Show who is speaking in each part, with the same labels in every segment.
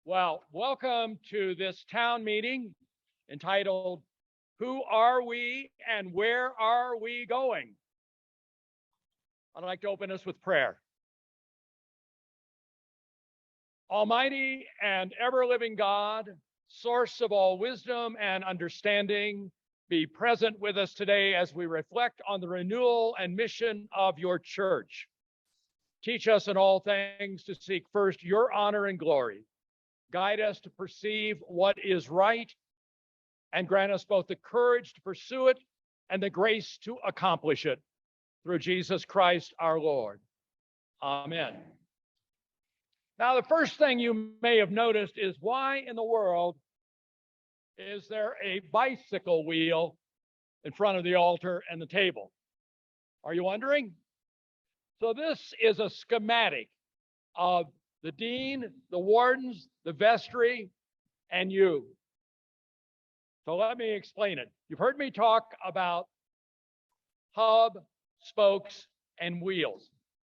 Speaker 1: Well, welcome to this town meeting entitled, Who Are We and Where Are We Going? I'd like to open us with prayer. Almighty and ever-living God, source of all wisdom and understanding, be present with us today as we reflect on the renewal and mission of your church. Teach us in all things to seek first your honor and glory. Guide us to perceive what is right, and grant us both the courage to pursue it and the grace to accomplish it. Through Jesus Christ our Lord. Amen. Now, the first thing you may have noticed is, why in the world is there a bicycle wheel in front of the altar and the table? Are you wondering? So this is a schematic of the dean, the wardens, the vestry, and you. So let me explain it. You've heard me talk about hub, spokes, and wheels.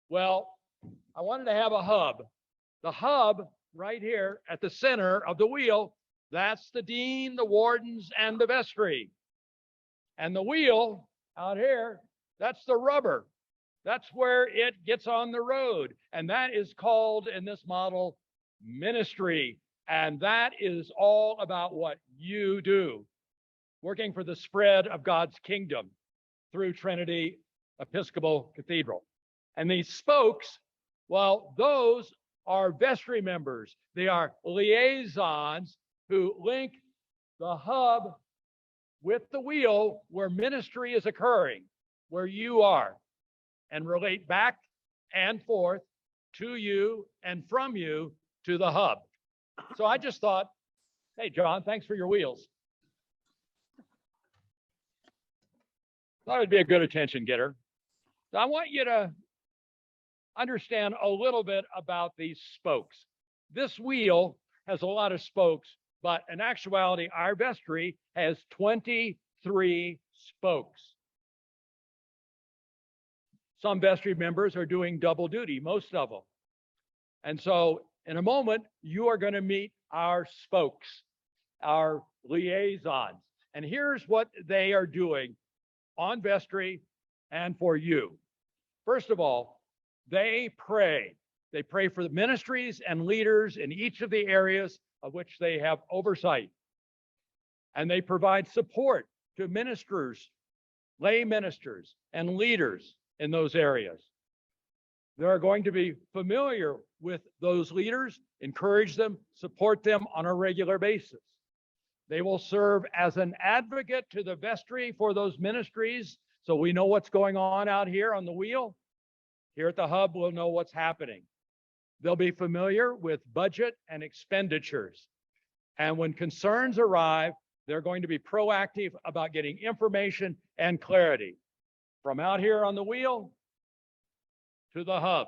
Speaker 1: Well, I wanted to have a hub. The hub right here at the center of the wheel, that's the dean, the wardens, and the vestry. And the wheel out here, that's the rubber. That's where it gets on the road. And that is called, in this model, ministry. And that is all about what you do, working for the spread of God's kingdom through Trinity Episcopal Cathedral. And these spokes, well, those are vestry members. They are liaisons who link the hub with the wheel where ministry is occurring, where you are, and relate back and forth to you and from you to the hub. So I just thought, hey, John, thanks for your wheels. Thought it'd be a good attention getter. So I want you to understand a little bit about these spokes. This wheel has a lot of spokes, but in actuality, our vestry has 23 spokes. Some vestry members are doing double duty, most of them. And so in a moment, you are going to meet our spokes, our liaisons. And here's what they are doing on vestry and for you. First of all, they pray. They pray for the ministries and leaders in each of the areas of which they have oversight. And they provide support to ministers, lay ministers, and leaders in those areas. They are going to be familiar with those leaders, encourage them, support them on a regular basis. They will serve as an advocate to the vestry for those ministries, so we know what's going on out here on the wheel. Here at the hub, we'll know what's happening. They'll be familiar with budget and expenditures. And when concerns arrive, they're going to be proactive about getting information and clarity from out here on the wheel to the hub.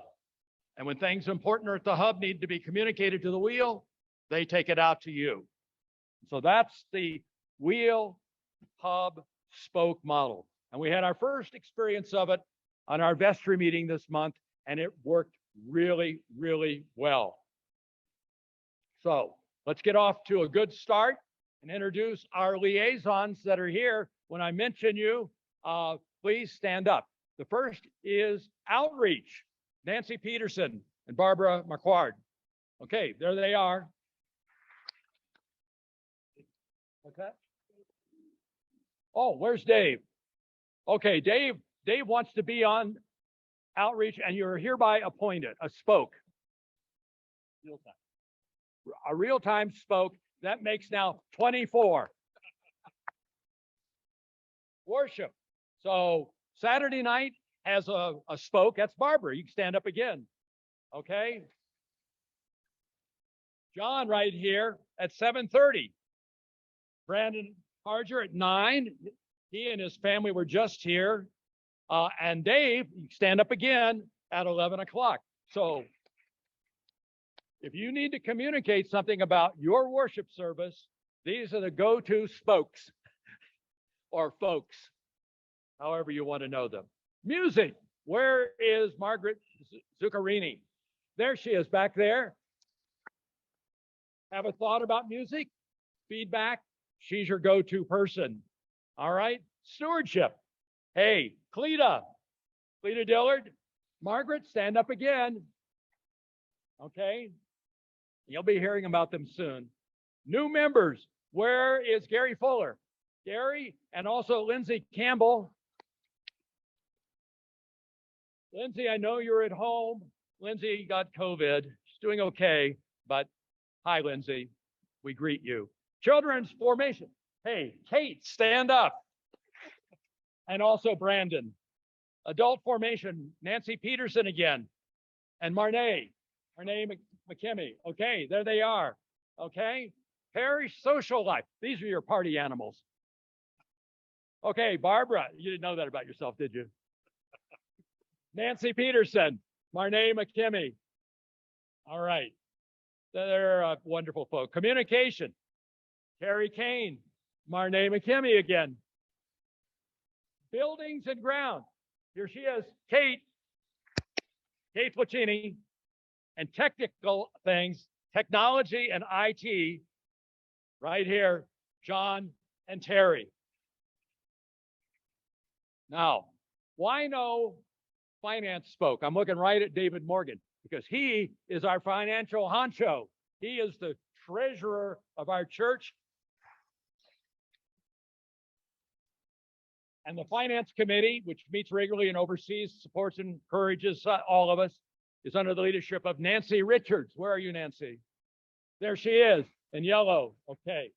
Speaker 1: And when things important are at the hub need to be communicated to the wheel, they take it out to you. So that's the wheel, hub, spoke model. And we had our first experience of it on our vestry meeting this month, and it worked really, really well. So let's get off to a good start and introduce our liaisons that are here. When I mention you, please stand up. The first is outreach, Nancy Peterson and Barbara McQuard. Okay, there they are. Okay. Oh, where's Dave? Okay, Dave wants to be on outreach, and you're hereby appointed a spoke. A real-time spoke. That makes now 24. Worship. So Saturday night has a spoke. That's Barbara. You can stand up again. Okay. John right here at 7:30. Brandon Harger at 9. He and his family were just here. And Dave, you can stand up again at 11 o'clock. So if you need to communicate something about your worship service, these are the go-to spokes or folks, however you want to know them. Music. Where is Margaret Zuccarini? There she is back there. Have a thought about music? Feedback? She's your go-to person. All right. Stewardship. Hey, Cleta Dillard. Margaret, stand up again. Okay. You'll be hearing about them soon. New members. Where is Gary Fuller? Gary, and also Lindsay Campbell. Lindsay, I know you're at home. Lindsay got COVID. She's doing okay, but hi, Lindsay. We greet you. Children's formation. Hey, Kate, stand up. And also Brandon. Adult formation, Nancy Peterson again. And Marnay McKimmey. Okay, there they are. Okay. Parish social life. These are your party animals. Okay, Barbara, you didn't know that about yourself, did you? Nancy Peterson, Marnay McKimmey. All right. They're wonderful folk. Communication, Carrie Kane, Marnay McKimmey again. Buildings and ground. Here she is, Kate Placini. And technical things, technology and IT, right here, John and Terry. Now, why no finance spoke? I'm looking right at David Morgan because he is our financial honcho. He is the treasurer of our church. And the finance committee, which meets regularly and oversees, supports and encourages all of us, is under the leadership of Nancy Richards. Where are you, Nancy? There she is, in yellow. Okay.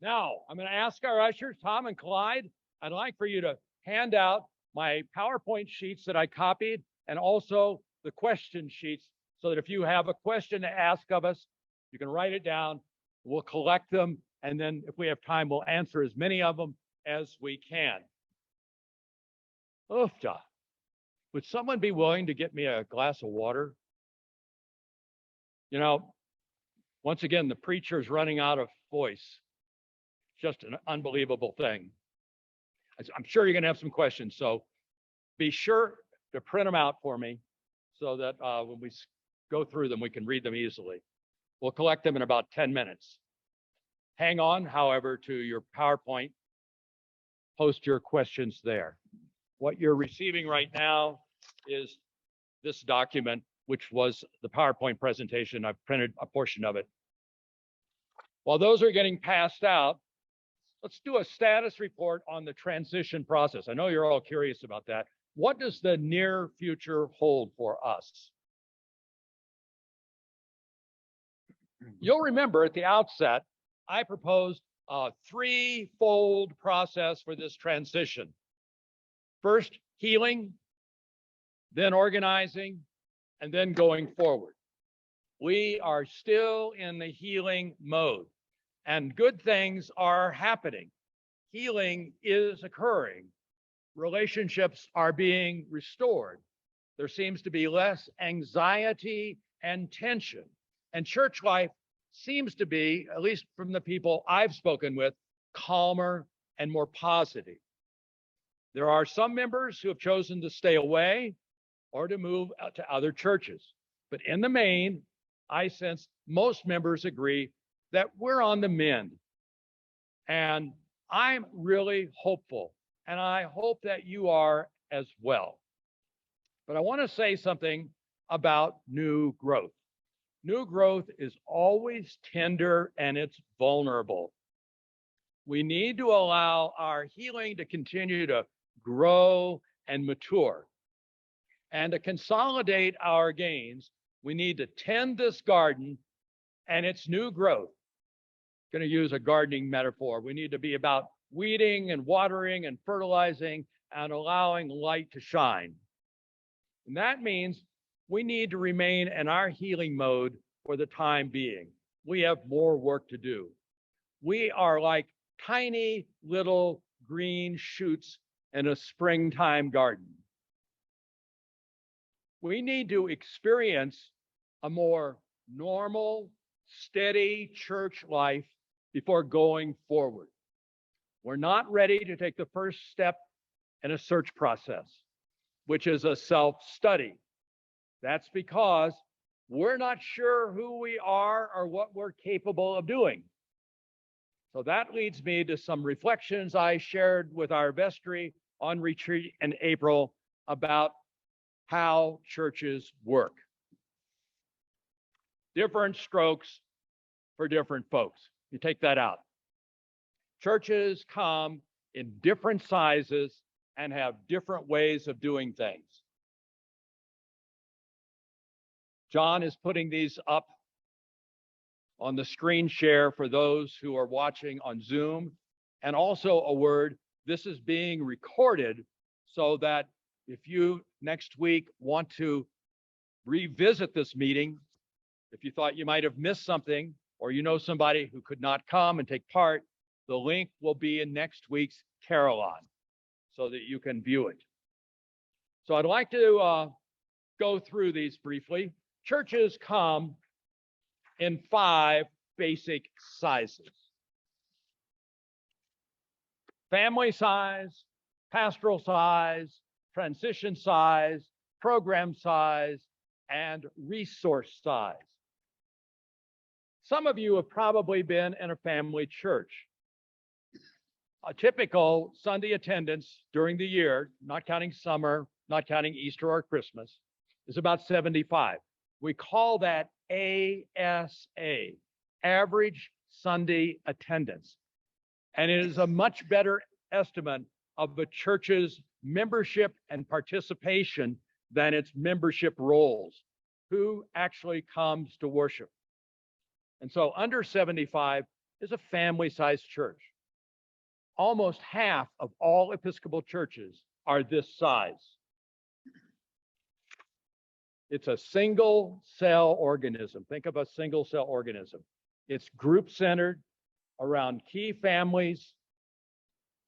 Speaker 1: Now, I'm going to ask our ushers, Tom and Clyde, I'd like for you to hand out my PowerPoint sheets that I copied and also the question sheets so that if you have a question to ask of us, you can write it down. We'll collect them. And then if we have time, we'll answer as many of them as we can. Oofta. Would someone be willing to get me a glass of water? You know, once again, the preacher's running out of voice. Just an unbelievable thing. I'm sure you're going to have some questions, so be sure to print them out for me so that when we go through them, we can read them easily. We'll collect them in about 10 minutes. Hang on, however, to your PowerPoint. Post your questions there. What you're receiving right now is this document, which was the PowerPoint presentation. I've printed a portion of it. While those are getting passed out, let's do a status report on the transition process. I know you're all curious about that. What does the near future hold for us? You'll remember at the outset, I proposed a threefold process for this transition. First, healing, then organizing, and then going forward. We are still in the healing mode, and good things are happening. Healing is occurring. Relationships are being restored. There seems to be less anxiety and tension. And church life seems to be, at least from the people I've spoken with, calmer and more positive. There are some members who have chosen to stay away or to move out to other churches. But in the main, I sense most members agree that we're on the mend. And I'm really hopeful, and I hope that you are as well. But I want to say something about new growth. New growth is always tender and it's vulnerable. We need to allow our healing to continue to grow and mature. And to consolidate our gains, we need to tend this garden and its new growth. I'm going to use a gardening metaphor. We need to be about weeding and watering and fertilizing and allowing light to shine. And that means we need to remain in our healing mode for the time being. We have more work to do. We are like tiny little green shoots in a springtime garden. We need to experience a more normal, steady church life before going forward. We're not ready to take the first step in a search process, which is a self-study. That's because we're not sure who we are or what we're capable of doing. So that leads me to some reflections I shared with our vestry on retreat in April about how churches work. Different strokes for different folks. You take that out. Churches come in different sizes and have different ways of doing things. John is putting these up on the screen share for those who are watching on Zoom. And also a word, this is being recorded so that if you next week want to revisit this meeting, if you thought you might have missed something, or you know somebody who could not come and take part, the link will be in next week's Carillon so that you can view it. So I'd like to go through these briefly. Churches come in 5 basic sizes: family size, pastoral size, transition size, program size, and resource size. Some of you have probably been in a family church. A typical Sunday attendance during the year, not counting summer, not counting Easter or Christmas, is about 75. We call that ASA, average Sunday attendance. And it is a much better estimate of the church's membership and participation than its membership rolls. Who actually comes to worship? And so under 75 is a family-sized church. Almost half of all Episcopal churches are this size. It's a single cell organism. Think of a single cell organism. It's group centered around key families,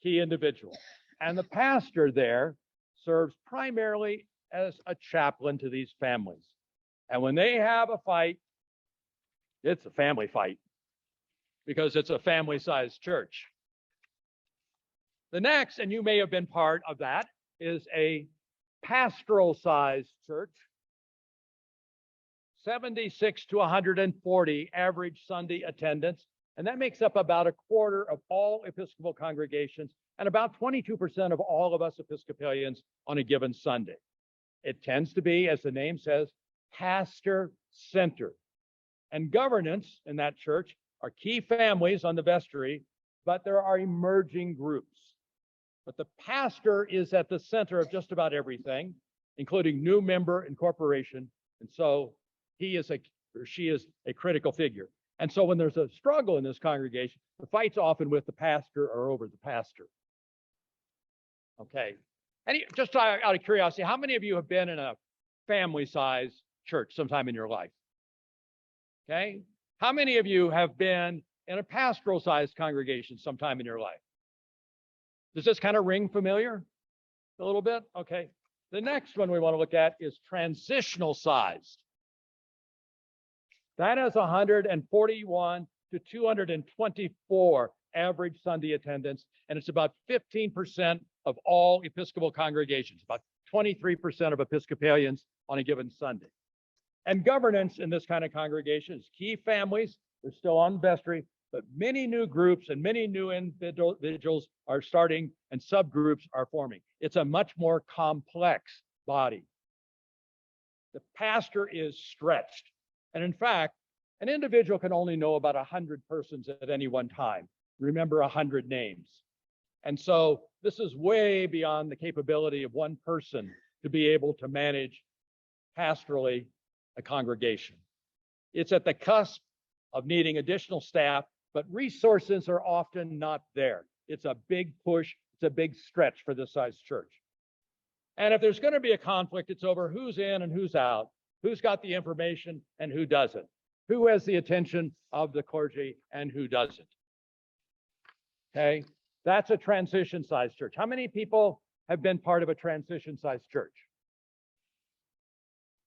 Speaker 1: key individuals. And the pastor there serves primarily as a chaplain to these families. And when they have a fight, it's a family fight because it's a family-sized church. The next, and you may have been part of that, is a pastoral-sized church. 76 to 140 average Sunday attendance, and that makes up about a quarter of all Episcopal congregations and about 22% of all of us Episcopalians on a given Sunday. It tends to be, as the name says, pastor-centered. And governance in that church are key families on the vestry, but there are emerging groups. But the pastor is at the center of just about everything, including new member incorporation. And so he is or she is a critical figure. And so when there's a struggle in this congregation, the fight's often with the pastor or over the pastor. Okay. And just out of curiosity, how many of you have been in a family-sized church sometime in your life? Okay. How many of you have been in a pastoral-sized congregation sometime in your life? Does this kind of ring familiar a little bit? Okay. The next one we want to look at is transitional sized. That has 141 to 224 average Sunday attendance, and it's about 15% of all Episcopal congregations, about 23% of Episcopalians on a given Sunday. And governance in this kind of congregation is key families. They're still on vestry, but many new groups and many new individuals are starting and subgroups are forming. It's a much more complex body. The pastor is stretched. And in fact, an individual can only know about 100 persons at any one time. Remember, 100 names. And so this is way beyond the capability of one person to be able to manage pastorally a congregation. It's at the cusp of needing additional staff, but resources are often not there. It's a big push. It's a big stretch for this size church. And if there's going to be a conflict, it's over who's in and who's out, who's got the information and who doesn't, who has the attention of the clergy and who doesn't. Okay, that's a transition-sized church. How many people have been part of a transition-sized church?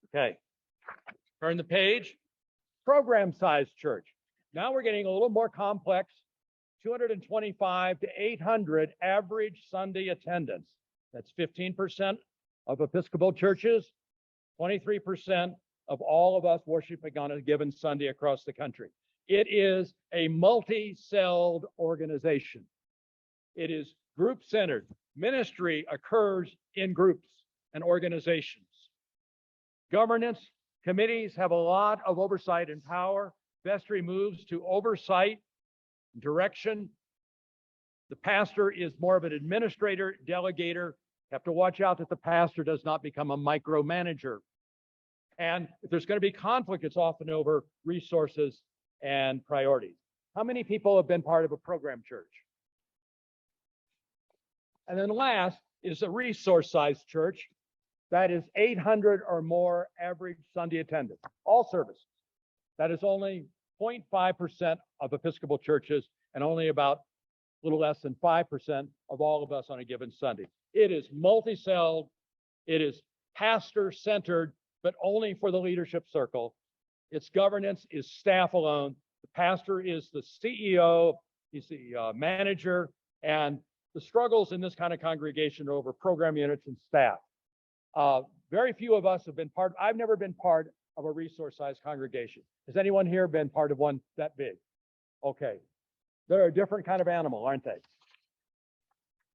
Speaker 1: Okay, turn the page. Program-sized church. Now we're getting a little more complex. 225 to 800 average Sunday attendance. That's 15% of Episcopal churches, 23% of all of us worshiping on a given Sunday across the country. It is a multi-celled organization. It is group-centered. Ministry occurs in groups and organizations. Governance committees have a lot of oversight and power. Vestry moves to oversight, direction. The pastor is more of an administrator, delegator. You have to watch out that the pastor does not become a micromanager. And if there's going to be conflict, it's often over resources and priorities. How many people have been part of a program church? And then last is a resource-sized church. That is 800 or more average Sunday attendance, all services. That is only 0.5% of Episcopal churches and only about a little less than 5% of all of us on a given Sunday. It is multi-celled, it is pastor-centered, but only for the leadership circle. Its governance is staff alone. The pastor is the CEO, he's the manager, and the struggles in this kind of congregation are over program units and staff. Very few of us have been part, I've never been part of a resource-sized congregation. Has anyone here been part of one that big? Okay. They're a different kind of animal, aren't they?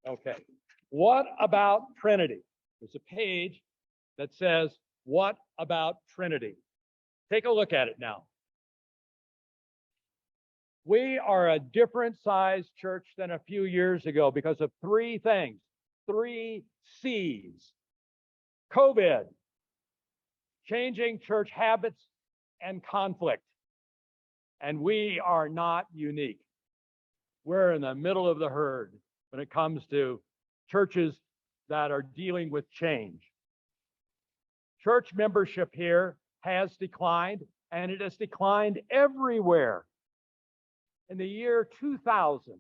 Speaker 1: Okay. What about Trinity? There's a page that says, what about Trinity? Take a look at it now. We are a different size church than a few years ago because of three things, 3 C's. COVID, changing church habits, and conflict. And we are not unique. We're in the middle of the herd when it comes to churches that are dealing with change. Church membership here has declined, and it has declined everywhere. In the year 2000,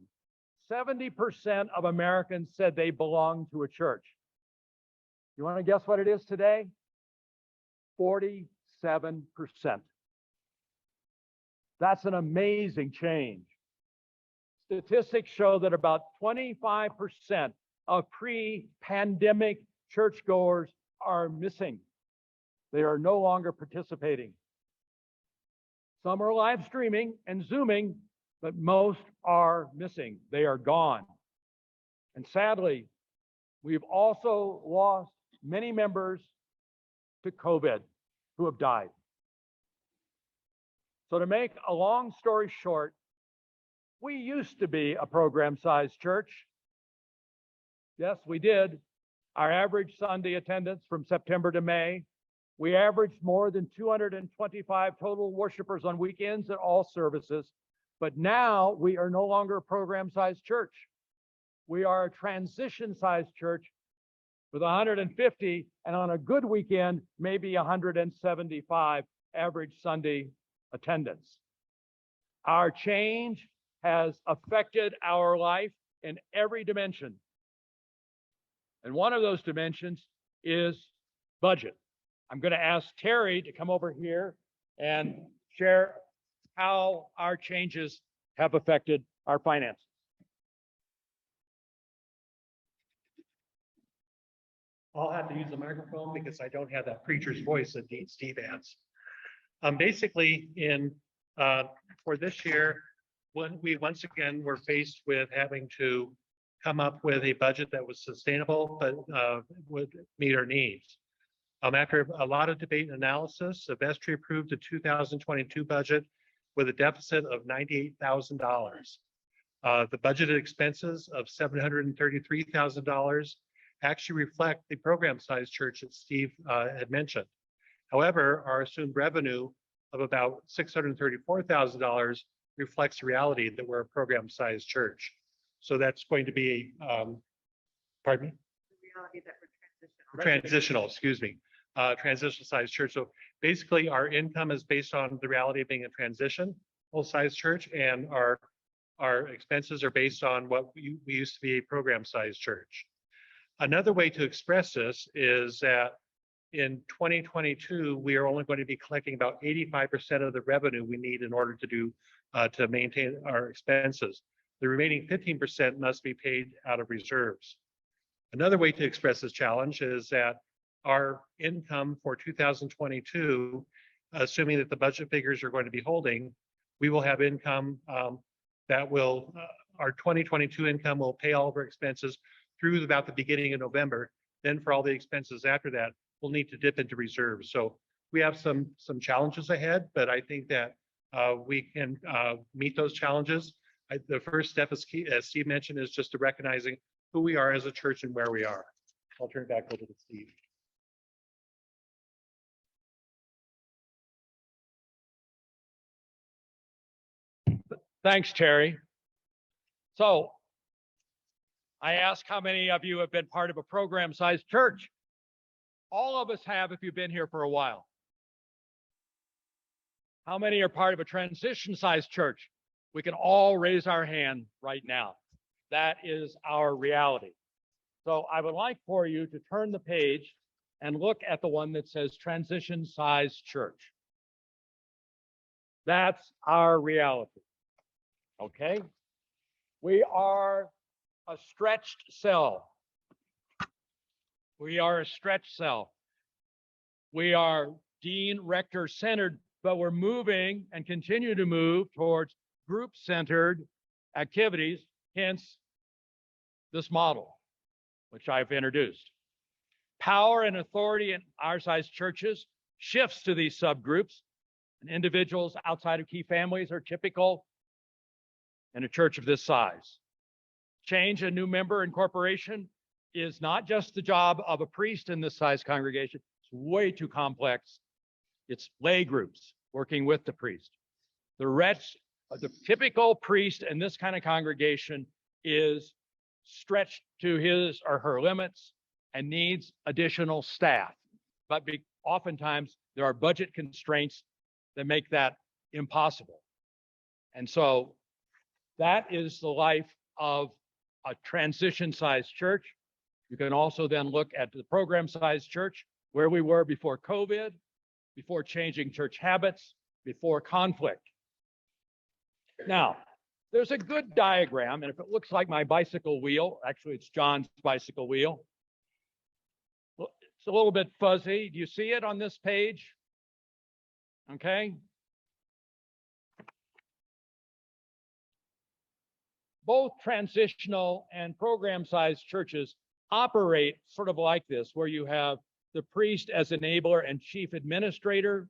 Speaker 1: 70% of Americans said they belonged to a church. You want to guess what it is today? 47%. That's an amazing change. Statistics show that about 25% of pre-pandemic churchgoers are missing. They are no longer participating. Some are live streaming and Zooming, but most are missing. They are gone. And sadly, we've also lost many members to COVID who have died. So to make a long story short, we used to be a program-sized church. Yes, we did. Our average Sunday attendance from September to May, we averaged more than 225 total worshipers on weekends at all services. But now we are no longer a program-sized church. We are a transition-sized church with 150, and on a good weekend, maybe 175 average Sunday attendance. Our change has affected our life in every dimension. And one of those dimensions is budget. I'm going to ask Terry to come over here and share how our changes have affected our finances.
Speaker 2: I'll have to use the microphone because I don't have that preacher's voice that Dean Steve has. Basically, for this year, when we once again were faced with having to come up with a budget that was sustainable but would meet our needs. After a lot of debate and analysis, the vestry approved the 2022 budget with a deficit of $98,000. The budgeted expenses of $733,000 actually reflect the program size church that Steve had mentioned. However, our assumed revenue of about $634,000 reflects the reality that we're a program size church. So that's going to be, pardon me?
Speaker 3: The reality that we're transitional.
Speaker 2: Transitional, excuse me. Transitional size church. So basically our income is based on the reality of being a transitional size church, and our expenses are based on what we used to be a program size church. Another way to express this is that in 2022, we are only going to be collecting about 85% of the revenue we need in order to do to maintain our expenses. The remaining 15% must be paid out of reserves. Another way to express this challenge is that our income for 2022, assuming that the budget figures are going to be holding, we will have income that will, our 2022 income will pay all of our expenses through about the beginning of November. Then for all the expenses after that, we'll need to dip into reserves. So we have some challenges ahead, but I think that we can meet those challenges. The first step, as Steve mentioned, is just to recognizing who we are as a church and where we are. I'll turn it back over to Steve.
Speaker 1: Thanks, Terry. So I asked how many of you have been part of a program-sized church. All of us have if you've been here for a while. How many are part of a transition-sized church? We can all raise our hand right now. That is our reality. So I would like for you to turn the page and look at the one that says transition-sized church. That's our reality. Okay? We are a stretched cell. We are a stretched cell. We are dean rector centered, but we're moving and continue to move towards group centered activities, hence this model, which I've introduced. Power and authority in our size churches shifts to these subgroups, and individuals outside of key families are typical in a church of this size. Change a new member incorporation is not just the job of a priest in this size congregation. It's way too complex. It's lay groups working with the priest. The typical priest in this kind of congregation is stretched to his or her limits and needs additional staff. But oftentimes there are budget constraints that make that impossible. And so that is the life of a transition-sized church. You can also then look at the program-sized church, where we were before COVID, before changing church habits, before conflict. Now, there's a good diagram, and if it looks like my bicycle wheel, actually it's John's bicycle wheel. It's a little bit fuzzy. Do you see it on this page? Okay. Both transitional and program-sized churches operate sort of like this, where you have the priest as enabler and chief administrator,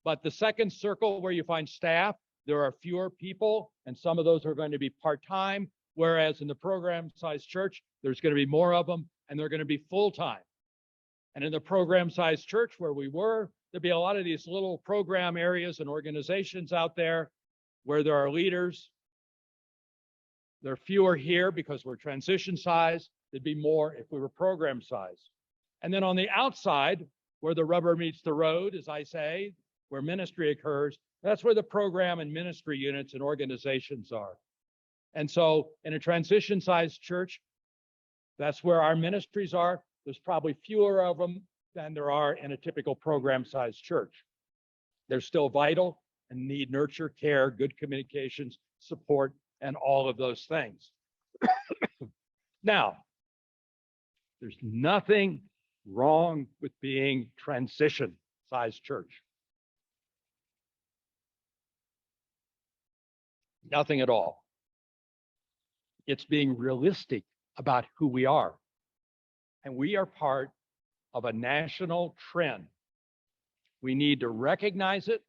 Speaker 1: but the second circle where you find staff, there are fewer people, and some of those are going to be part-time, whereas in the program-sized church, there's going to be more of them, and they're going to be full-time. And in the program-sized church where we were, there'd be a lot of these little program areas and organizations out there where there are leaders. There are fewer here because we're transition size. There'd be more if we were program size. And then on the outside, where the rubber meets the road, as I say, where ministry occurs, that's where the program and ministry units and organizations are. And so in a transition sized church, that's where our ministries are. There's probably fewer of them than there are in a typical program sized church. They're still vital and need nurture, care, good communications, support, and all of those things. Now, there's nothing wrong with being transition sized church. Nothing at all. It's being realistic about who we are. And we are part of a national trend. We need to recognize it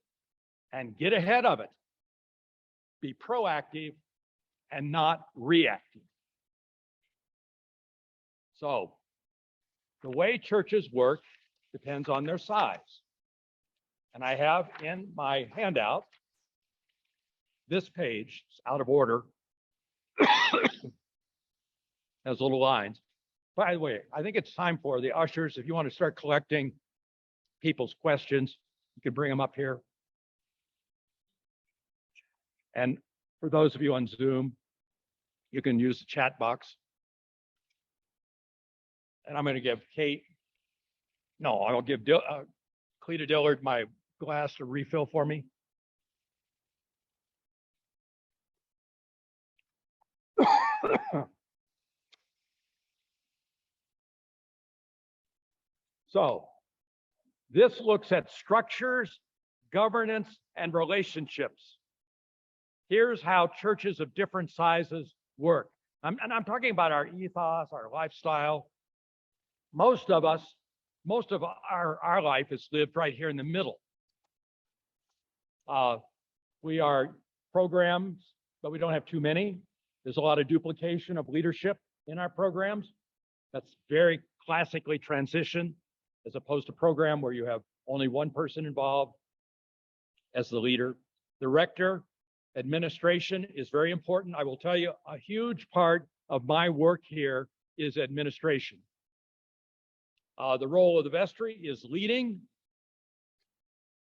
Speaker 1: and get ahead of it. Be proactive and not reactive. So, the way churches work depends on their size. And I have in my handout this page, it's out of order, has little lines. By the way, I think it's time for the ushers, if you want to start collecting people's questions, you can bring them up here. And for those of you on Zoom, you can use the chat box. And I'm going to give I'll give Cleta Dillard my glass to refill for me. So this looks at structures, governance, and relationships. Here's how churches of different sizes work. And I'm talking about our ethos, our lifestyle. Most of our life is lived right here in the middle. We are programs, but we don't have too many. There's a lot of duplication of leadership in our programs. That's very classically transition, as opposed to program where you have only one person involved as the leader. The rector, administration is very important. I will tell you, a huge part of my work here is administration. The role of the vestry is leading.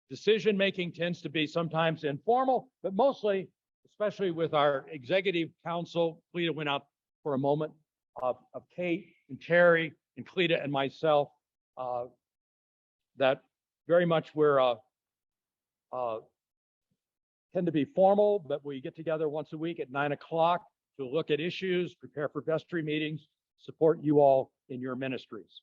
Speaker 1: Decision-making tends to be sometimes informal, but mostly, especially with our executive council, Cleta went up for a moment, of Kate and Terry and Cleta and myself, that very much we're tend to be formal, but we get together once a week at 9 o'clock to look at issues, prepare for vestry meetings, support you all in your ministries.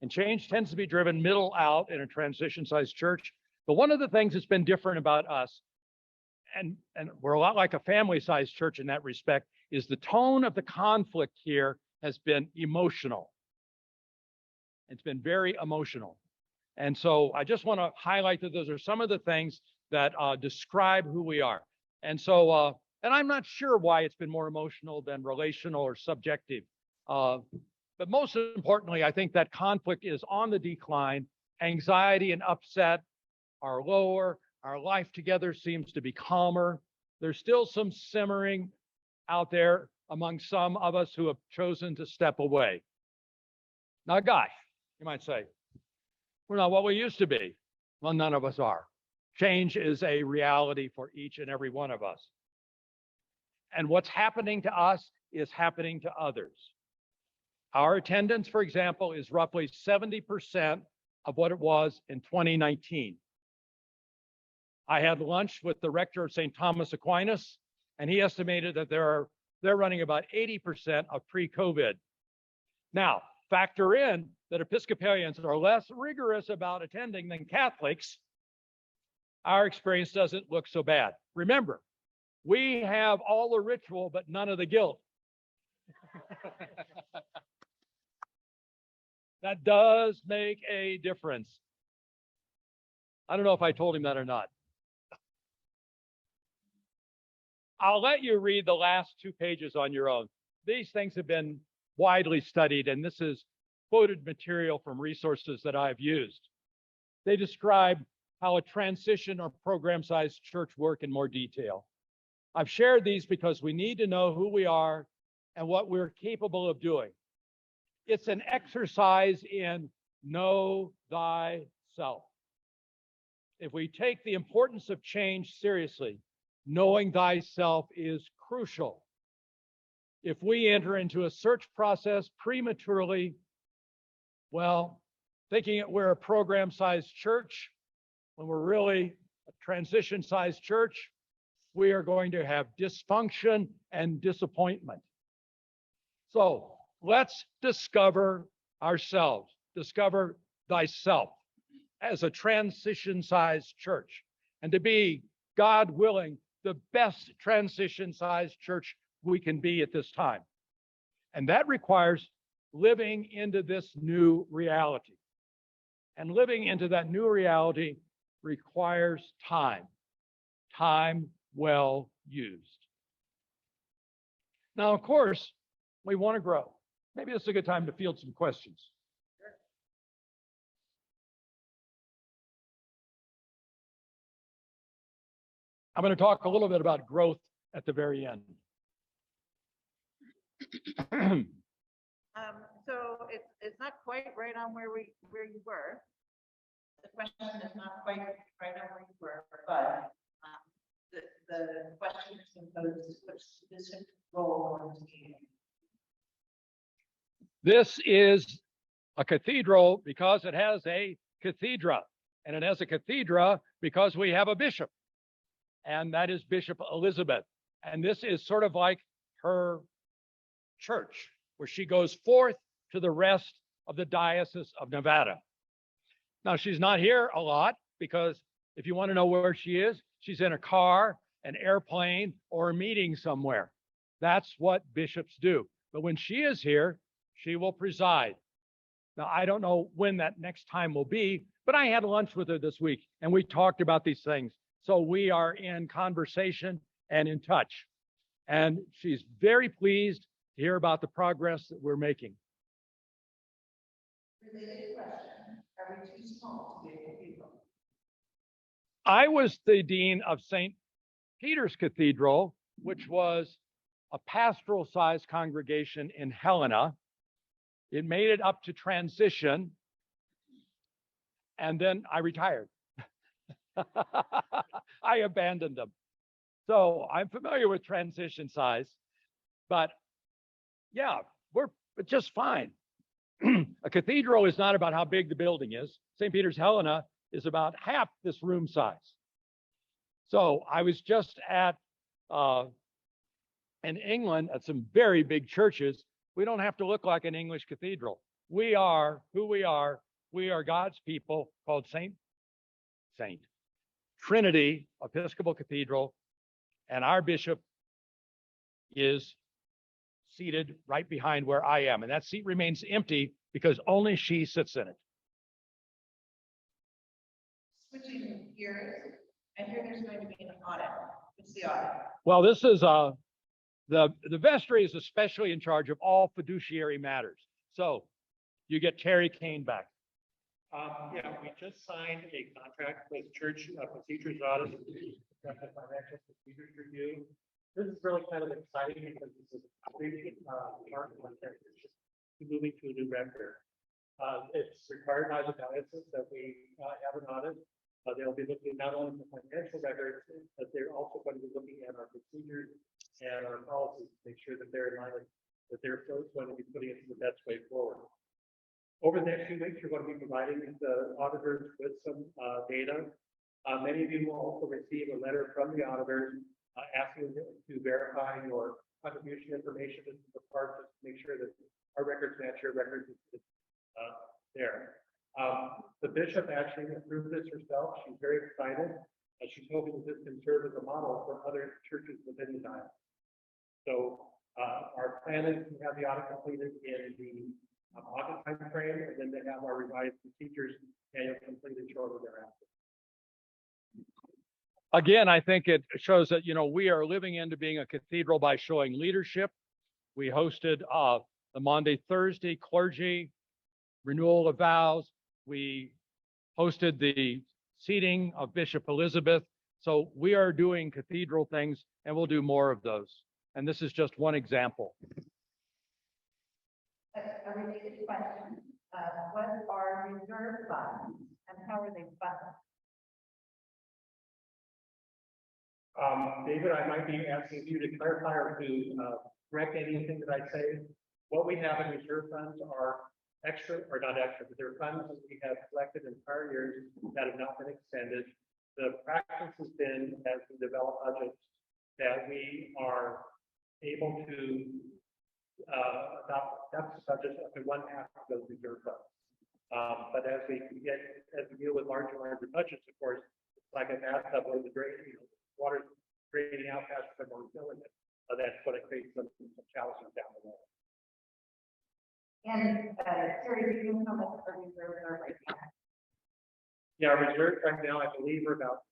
Speaker 1: And change tends to be driven middle out in a transition-sized church. But one of the things that's been different about us, and we're a lot like a family-sized church in that respect, is the tone of the conflict here has been emotional. It's been very emotional. And so I just want to highlight that those are some of the things that describe who we are. And so, and I'm not sure why it's been more emotional than relational or subjective. But most importantly, I think that conflict is on the decline. Anxiety and upset are lower. Our life together seems to be calmer. There's still some simmering out there among some of us who have chosen to step away. Now, gosh, you might say, we're not what we used to be. Well, none of us are. Change is a reality for each and every one of us. And what's happening to us is happening to others. Our attendance, for example, is roughly 70% of what it was in 2019. I had lunch with the rector of St. Thomas Aquinas, and he estimated that they're running about 80% of pre-COVID. Now, factor in that Episcopalians are less rigorous about attending than Catholics. Our experience doesn't look so bad. Remember, we have all the ritual, but none of the guilt. That does make a difference. I don't know if I told him that or not. I'll let you read the last 2 pages on your own. These things have been widely studied, and this is quoted material from resources that I've used. They describe how a transition or program-sized church work in more detail. I've shared these because we need to know who we are and what we're capable of doing. It's an exercise in know thyself. If we take the importance of change seriously, knowing thyself is crucial. If we enter into a search process prematurely, well, thinking that we're a program-sized church, when we're really a transition-sized church, we are going to have dysfunction and disappointment. So let's discover ourselves, discover thyself as a transition-sized church, and to be, God willing, the best transition-sized church we can be at this time. And that requires living into this new reality. And living into that new reality requires time well used. Now, of course, we want to grow. Maybe this is a good time to field some questions. I'm going to talk a little bit about growth at the very end.
Speaker 3: So it's not quite right on where you were. The question is not quite right on where you were, but the question is composed is which specific role going to be.
Speaker 1: This is a cathedral because it has a cathedra, and it has a cathedra because we have a bishop, and that is Bishop Elizabeth. And this is sort of like her church, where she goes forth to the rest of the Diocese of Nevada. Now, she's not here a lot because if you want to know where she is, she's in a car, an airplane, or a meeting somewhere. That's what bishops do. But when she is here, she will preside. Now, I don't know when that next time will be, but I had lunch with her this week and we talked about these things. So we are in conversation and in touch. And she's very pleased to hear about the progress that we're making.
Speaker 3: Related question, are we too small to be a cathedral?
Speaker 1: I was the dean of St. Peter's Cathedral, which was a pastoral sized congregation in Helena. It made it up to Transition, and then I retired. I abandoned them. So I'm familiar with transition size, but yeah, we're just fine. A cathedral is not about how big the building is. St. Peter's Helena is about half this room size. So I was just in England at some very big churches. We don't have to look like an English cathedral. We are who we are. We are God's people called Saint Trinity Episcopal Cathedral, and our bishop is seated right behind where I am, and that seat remains empty because only she sits in it.
Speaker 3: Switching gears, I hear there's going to be an audit. What's the audit?
Speaker 1: Well, this is the vestry is especially in charge of all fiduciary matters. So you get Terry Kane back.
Speaker 2: Yeah, we just signed a contract with Church Procedures Audit, Financial Procedures Review. This is really kind of exciting because this is a big part of my transition to moving to a new rector. It's required by the diocese that we have an audit. They'll be looking not only at the financial records, but they're also going to be looking at our procedures and our policies to make sure that they're in line, that they're going to be putting it the best way forward. Over the next few weeks, we're going to be providing the auditors with some data. Many of you will also receive a letter from the auditors asking to verify your contribution information to the part to make sure that our records match your records there. The bishop actually approved this herself. She's very excited. She's hoping that this can serve as a model for other churches within the diocese. So our plan is to have the audit completed in the August time frame, and then they have our revised procedures and completed shortly thereafter.
Speaker 1: Again, I think it shows that, we are living into being a cathedral by showing leadership. We hosted the Monday, Thursday clergy renewal of vows. We hosted the seating of Bishop Elizabeth. So we are doing cathedral things, and we'll do more of those. And this is just one example.
Speaker 3: A related question, what are reserve funds and how are they funded?
Speaker 2: David, I might be asking you to clarify or to correct anything that I say. What we have in reserve funds are extra, or not extra, but they're funds that we have collected in prior years that have not been extended. The practice has been, as we develop budgets, that we are able to adopt deficit budgets up to 1/2 of those reserve funds. But as we deal with larger and larger budgets, of course, it's like a bathtub where the drain, water's draining out faster than we're filling it. That's what it creates some challenges down the road.
Speaker 3: And Terry, do you know how much the reserves are right now?
Speaker 2: Yeah, our reserves right now, I believe, are about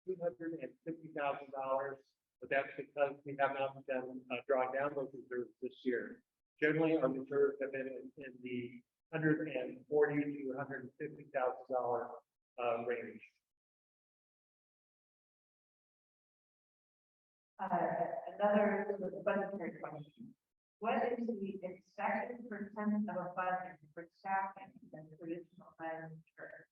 Speaker 2: $250,000, but that's because we have not been drawing down those reserves this year. Generally, our reserves have been in the $140,000 to $150,000 range.
Speaker 3: Another budgetary question. What is the expected percent of a budget for staffing in the traditional Irish church?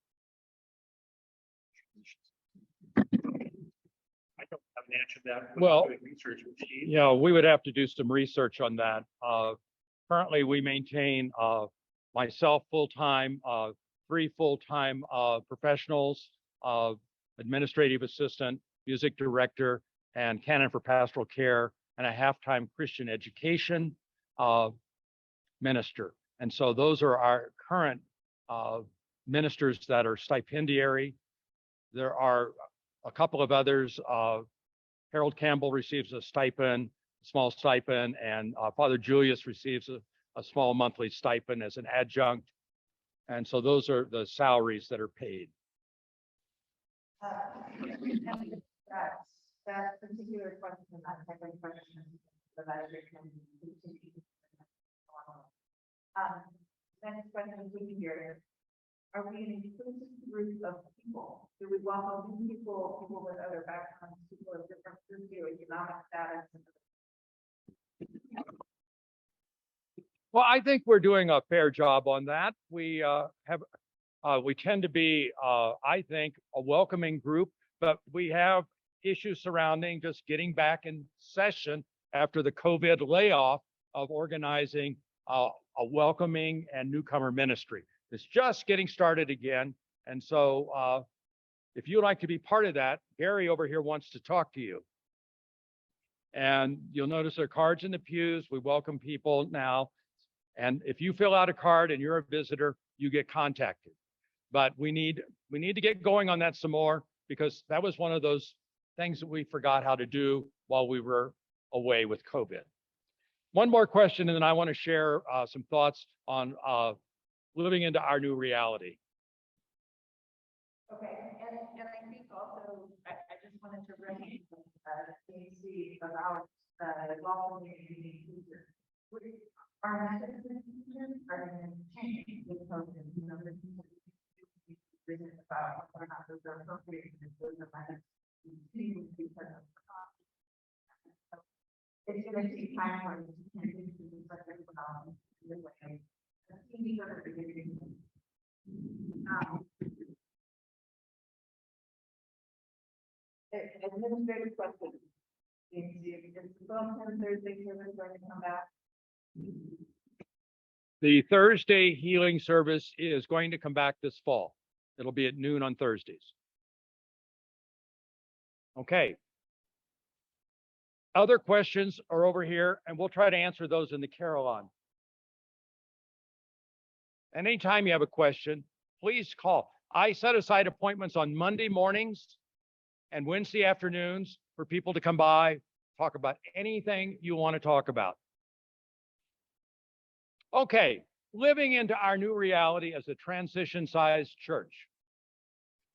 Speaker 2: I don't have an answer to that.
Speaker 1: Well,
Speaker 2: Doing research with Steve.
Speaker 1: Yeah, we would have to do some research on that. Currently, we maintain myself full-time, 3 full-time professionals, administrative assistant, music director, and canon for pastoral care, and a half-time Christian education minister. And so those are our current ministers that are stipendiary. There are a couple of others. Harold Campbell receives a stipend, small stipend, and Father Julius receives a small monthly stipend as an adjunct. And so those are the salaries that are paid.
Speaker 3: That particular question, that second question, that I can continue. Next question would be here. Are we an inclusive group of people? Do we welcome new people, people with other backgrounds, people of different socioeconomic status?
Speaker 1: Well, I think we're doing a fair job on that. We tend to be, I think, a welcoming group, but we have issues surrounding just getting back in session after the COVID layoff of organizing a welcoming and newcomer ministry. It's just getting started again. And so if you'd like to be part of that, Gary over here wants to talk to you. And you'll notice there are cards in the pews. We welcome people now. And if you fill out a card and you're a visitor, you get contacted. But we need to get going on that some more, because that was one of those things that we forgot how to do while we were away with COVID. One more question, and then I want to share some thoughts on living into our new reality.
Speaker 3: Okay, and I think also, I just wanted to raise the about welcoming and inclusion. Our methods of inclusion are going to change with COVID. You know, there's about whether or not those are appropriate and those are methods to continue because of it's going to take time for us to transition to this way. These are the beginning. Administrative question. Is the phone Thursday service going to come back?
Speaker 1: The Thursday healing service is going to come back this fall. It'll be at noon on Thursdays. Okay. Other questions are over here, and we'll try to answer those in the carillon. Anytime you have a question, please call. I set aside appointments on Monday mornings and Wednesday afternoons for people to come by, talk about anything you want to talk about. Okay, living into our new reality as a transition-sized church.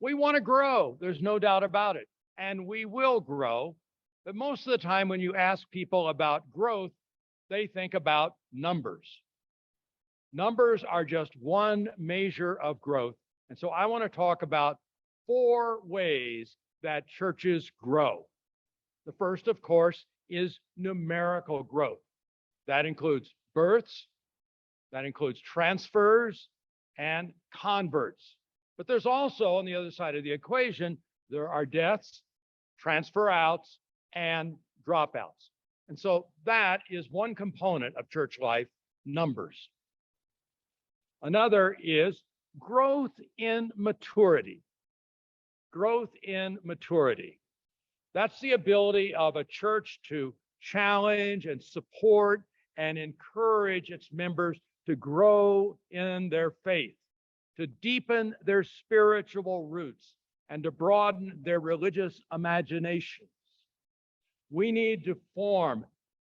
Speaker 1: We want to grow, there's no doubt about it, and we will grow. But most of the time when you ask people about growth, they think about numbers. Numbers are just one measure of growth. And so I want to talk about 4 ways that churches grow. The first, of course, is numerical growth. That includes births, that includes transfers, and converts. But there's also, on the other side of the equation, there are deaths, transfer outs, and dropouts. And so that is one component of church life, numbers. Another is growth in maturity. Growth in maturity. That's the ability of a church to challenge and support and encourage its members to grow in their faith, to deepen their spiritual roots, and to broaden their religious imaginations. We need to form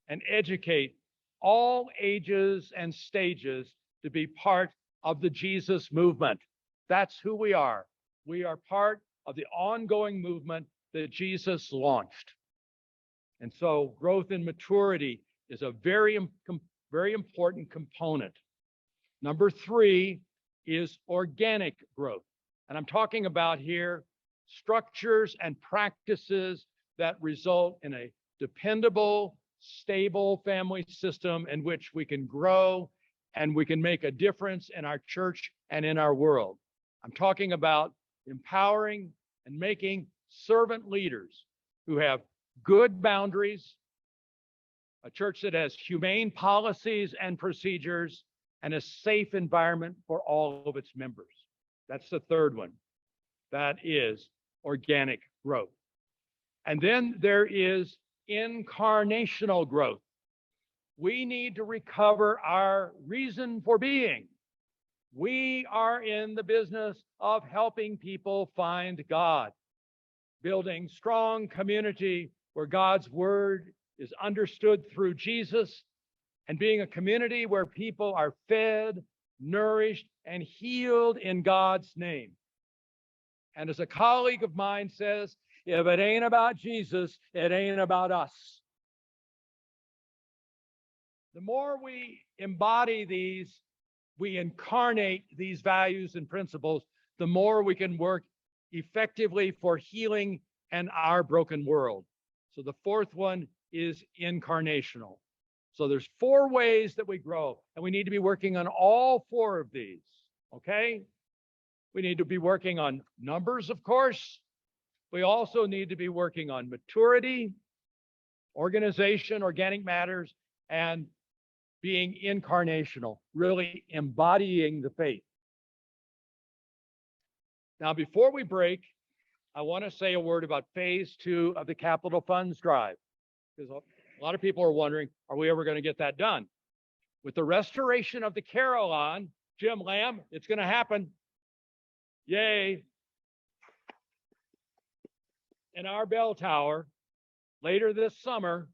Speaker 1: and educate all ages and stages to be part of the Jesus movement. That's who we are. We are part of the ongoing movement that Jesus launched. And so growth in maturity is a very important component. Number 3 is organic growth. And I'm talking about here structures and practices that result in a dependable, stable family system in which we can grow and we can make a difference in our church and in our world. I'm talking about empowering and making servant leaders who have good boundaries, a church that has humane policies and procedures, and a safe environment for all of its members. That's the third one. That is organic growth. And then there is incarnational growth. We need to recover our reason for being. We are in the business of helping people find God, building strong community where God's word is understood through Jesus, and being a community where people are fed, nourished, and healed in God's name. And as a colleague of mine says, if it ain't about Jesus, it ain't about us. The more we embody these, we incarnate these values and principles, the more we can work effectively for healing in our broken world. So the fourth one is incarnational. So there's 4 ways that we grow, and we need to be working on all 4 of these, okay? We need to be working on numbers, of course. We also need to be working on maturity, organization, organic matters, and being incarnational, really embodying the faith. Now, before we break, I want to say a word about phase 2 of the capital funds drive, because a lot of people are wondering, are we ever going to get that done? With the restoration of the Carillon, Jim Lamb, it's going to happen. Yay. In our bell tower, later this summer,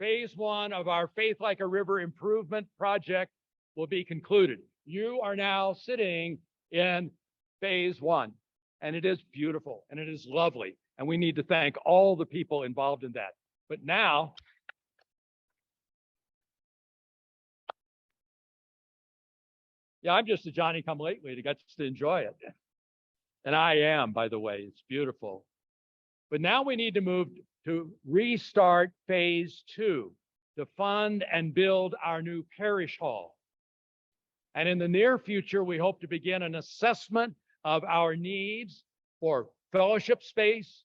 Speaker 1: phase 1 of our Faith Like a River improvement project will be concluded. You are now sitting in phase 1, and it is beautiful and it is lovely. And we need to thank all the people involved in that. But now, yeah, I'm just a Johnny-come-lately that gets to enjoy it. And I am, by the way, it's beautiful. But now we need to move to restart phase 2, to fund and build our new parish hall. And in the near future, we hope to begin an assessment of our needs for fellowship space,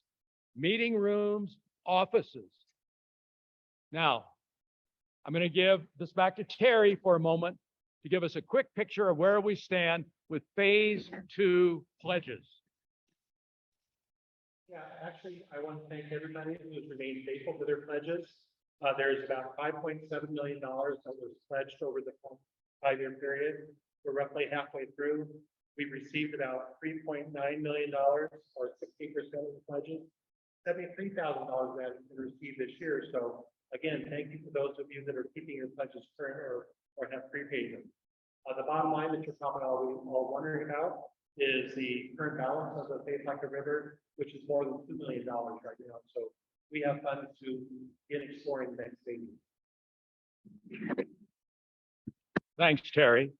Speaker 1: meeting rooms, offices. Now, I'm going to give this back to Terry for a moment to give us a quick picture of where we stand with phase 2 pledges.
Speaker 2: Yeah, actually, I want to thank everybody who has remained faithful to their pledges. There's about $5.7 million that was pledged over the 5-year period. We're roughly halfway through. We've received about $3.9 million, or 60% of the pledges. $73,000 that has been received this year. So again, thank you to those of you that are keeping your pledges current or have prepaid them. The bottom line that you're probably all wondering about is the current balance of the Faith Like a River, which is more than $2 million right now. So we have funds to begin exploring the next phase.
Speaker 1: Thanks, Terry.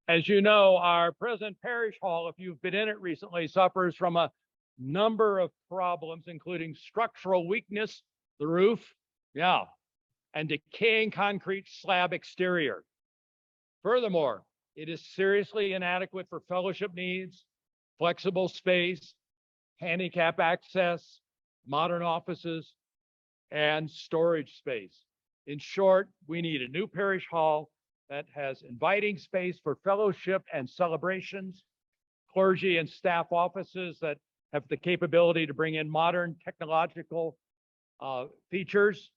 Speaker 1: As you know, our present parish hall, if you've been in it recently, suffers from a number of problems, including structural weakness, the roof, and decaying concrete slab exterior. Furthermore, it is seriously inadequate for fellowship needs, flexible space, handicap access, modern offices, and storage space. In short, we need a new parish hall that has inviting space for fellowship and celebrations, clergy and staff offices that have the capability to bring in modern technological features,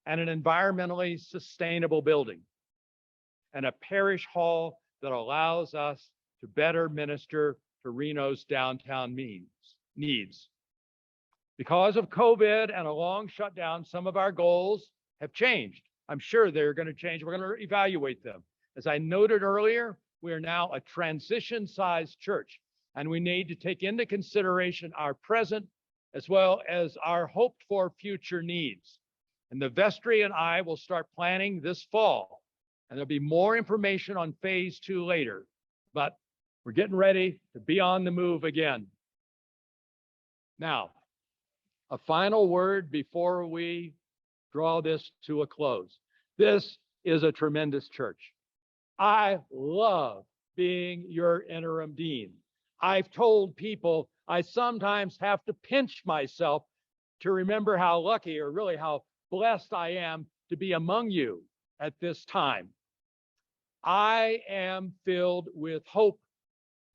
Speaker 1: and an environmentally sustainable building, and a parish hall that allows us to better minister to Reno's downtown needs. Because of COVID and a long shutdown, some of our goals have changed. I'm sure they're going to change. We're going to evaluate them. As I noted earlier, we are now a transition-sized church, and we need to take into consideration our present as well as our hoped-for future needs. And the vestry and I will start planning this fall, and there'll be more information on phase 2 later. But we're getting ready to be on the move again. Now, a final word before we draw this to a close. This is a tremendous church. I love being your interim dean. I've told people I sometimes have to pinch myself to remember how lucky, or really how blessed I am to be among you at this time. I am filled with hope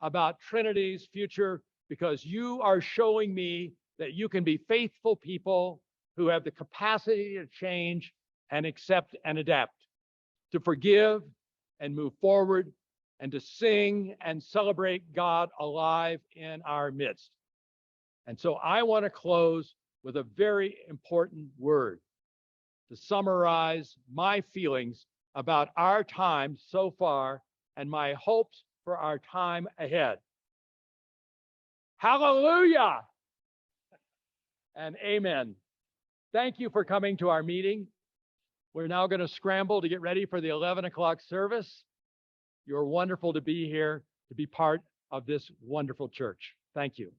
Speaker 1: about Trinity's future because you are showing me that you can be faithful people who have the capacity to change and accept and adapt, to forgive and move forward, and to sing and celebrate God alive in our midst. And so I want to close with a very important word to summarize my feelings about our time so far and my hopes for our time ahead. Hallelujah and amen. Thank you for coming to our meeting. We're now going to scramble to get ready for the 11 o'clock service. You're wonderful to be here, to be part of this wonderful church. Thank you.